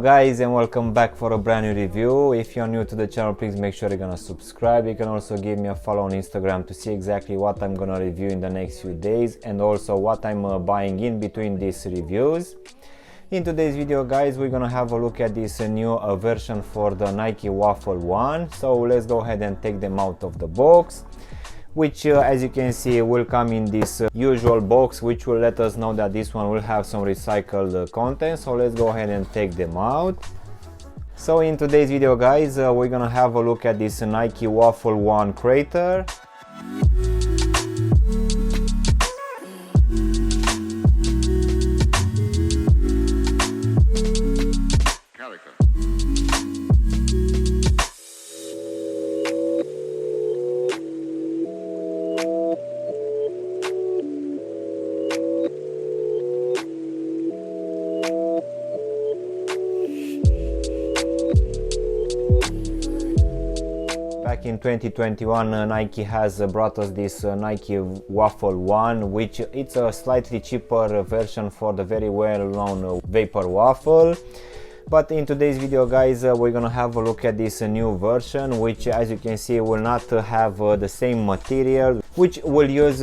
guys, and welcome back for a brand new review. If you're new to the channel, please make sure you're gonna subscribe. You can also give me a follow on Instagram to see exactly what I'm gonna review in the next few days and also what I'm buying in between these reviews. In today's video guys, we're gonna have a look at this new version for the Nike Waffle One. So let's go ahead and take them out of the box, which as you can see will come in this usual box, which will let us know that this one will have some recycled content. So let's go ahead and take them out. So in today's video guys, we're gonna have a look at this Nike Waffle One Crater. Back in 2021, Nike has brought us this Nike Waffle One, which it's a slightly cheaper version for the very well-known vapor waffle. But in today's video guys, we're gonna have a look at this new version, which as you can see will not have the same material, which will use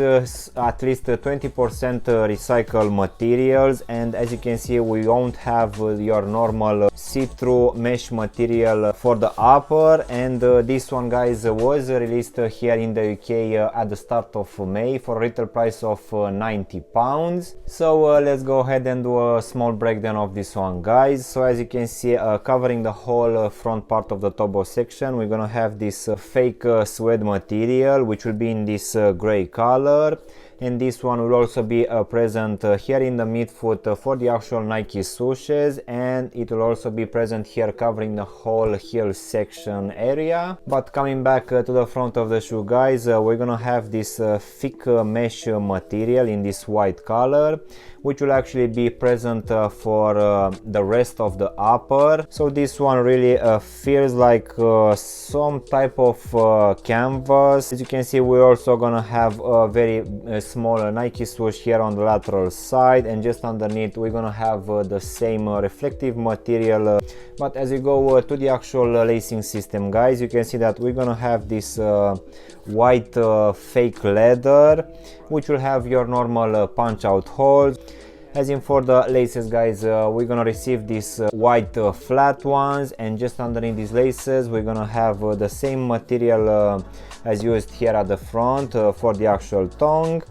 at least 20% recycled materials. And as you can see, we won't have your normal see-through mesh material for the upper. And this one guys was released here in the UK at the start of May for a retail price of £90. So let's go ahead and do a small breakdown of this one guys. So as you can see, covering the whole front part of the turbo section, we're gonna have this fake suede material, which will be in this gray color. And this one will also be present here in the midfoot for the actual Nike swooshes, and it will also be present here covering the whole heel section area. But coming back to the front of the shoe guys, we're gonna have this thick mesh material in this white color, which will actually be present for the rest of the upper. So this one really feels like some type of canvas. As you can see, we're also gonna have a very small Nike swoosh here on the lateral side, and just underneath we're gonna have the same reflective material. But as you go to the actual lacing system guys, you can see that we're gonna have this white fake leather, which will have your normal punch out holes. As in for the laces guys, we're gonna receive these white flat ones, and just underneath these laces we're gonna have the same material as used here at the front for the actual tongue.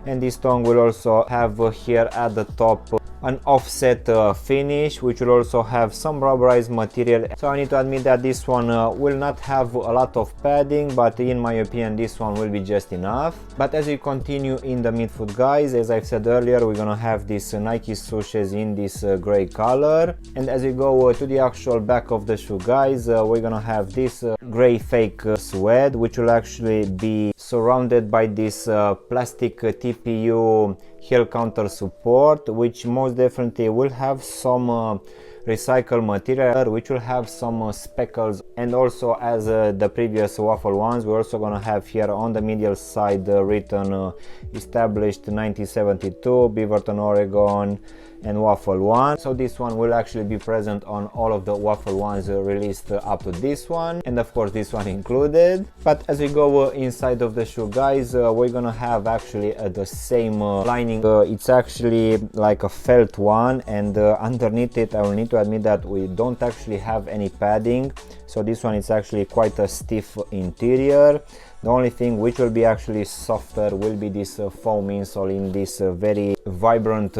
And this tongue will also have here at the top an offset finish, which will also have some rubberized material. So I need to admit that this one will not have a lot of padding, but in my opinion this one will be just enough. But as we continue in the midfoot guys, as I've said earlier, we're gonna have these Nike swooshes in this gray color. And as we go to the actual back of the shoe guys, we're gonna have this gray fake suede, which will actually be surrounded by this plastic TPU heel counter support, which most definitely will have some recycled material, which will have some speckles. And also, as the previous waffle ones, we're also gonna have here on the medial side written established 1972, Beaverton, Oregon, and Waffle One. So this one will actually be present on all of the Waffle Ones released up to this one, and of course this one included. But as we go inside of the shoe guys, we're gonna have actually the same lining. It's actually like a felt one, and underneath it I will need to admit that we don't actually have any padding. So this one is actually quite a stiff interior. The only thing which will be actually softer will be this foam insole in this very vibrant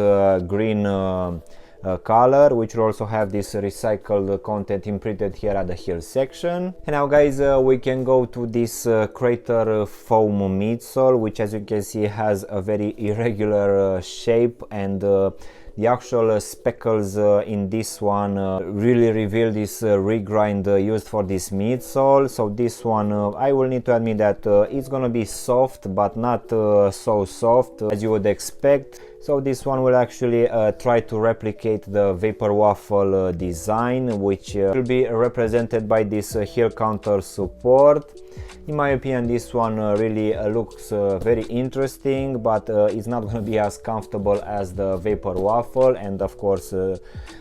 green color, which will also have this recycled content imprinted here at the heel section. And now guys, we can go to this Crater foam midsole, which as you can see has a very irregular shape, and the actual speckles in this one really reveal this regrind used for this midsole. So this one I will need to admit that it's gonna be soft, but not so soft as you would expect. So this one will actually try to replicate the Vapor Waffle design, which will be represented by this heel counter support. In my opinion, this one really looks very interesting, but it's not going to be as comfortable as the Vapor Waffle, and of course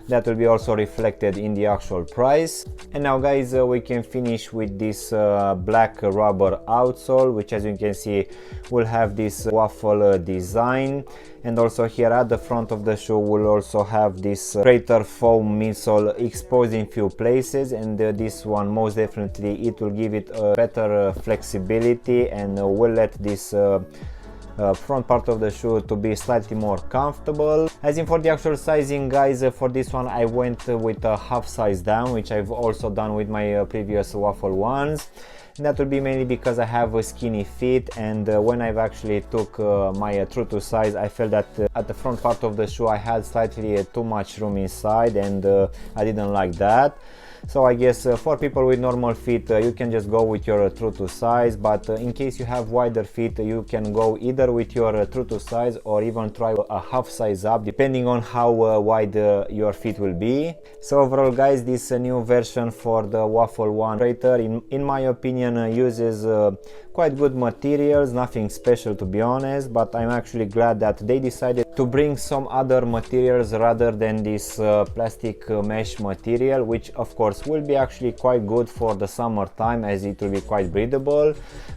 that will be also reflected in the actual price. And now guys, we can finish with this black rubber outsole, which as you can see will have this waffle design. And also here at the front of the shoe will also have this crater foam midsole exposed in few places, and this one most definitely it will give it a better flexibility and will let this front part of the shoe to be slightly more comfortable. As in for the actual sizing guys, for this one I went with a half size down, which I've also done with my previous Waffle ones. And that will be mainly because I have a skinny feet, and when I've actually took my true to size, I felt that at the front part of the shoe I had slightly too much room inside, and I didn't like that. So I guess for people with normal feet, you can just go with your true to size, but in case you have wider feet, you can go either with your true to size or even try a half size up, depending on how wide your feet will be. So overall guys, this new version for the Waffle One Crater, in my opinion, uses quite good materials, nothing special to be honest, but I'm actually glad that they decided to bring some other materials rather than this plastic mesh material, which of course will be actually quite good for the summertime as it will be quite breathable.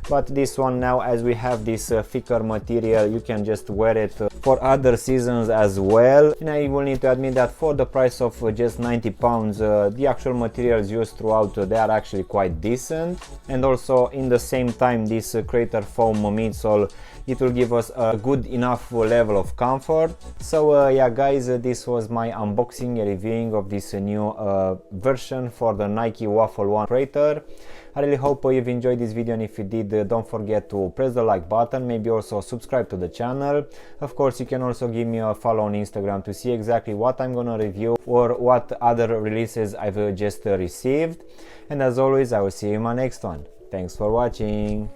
But this one now, as we have this thicker material, you can just wear it for other seasons as well. And I will need to admit that for the price of just 90 pounds, the actual materials used throughout, they are actually quite decent. And also in the same time, this crater foam midsole, it will give us a good enough level of comfort. So yeah guys, this was my unboxing and reviewing of this new version for the Nike Waffle One Crater. I really hope you've enjoyed this video, and if you did, don't forget to press the like button, maybe also subscribe to the channel. Of course, you can also give me a follow on Instagram to see exactly what I'm gonna review or what other releases I've just received. And as always, I will see you in my next one. Thanks for watching.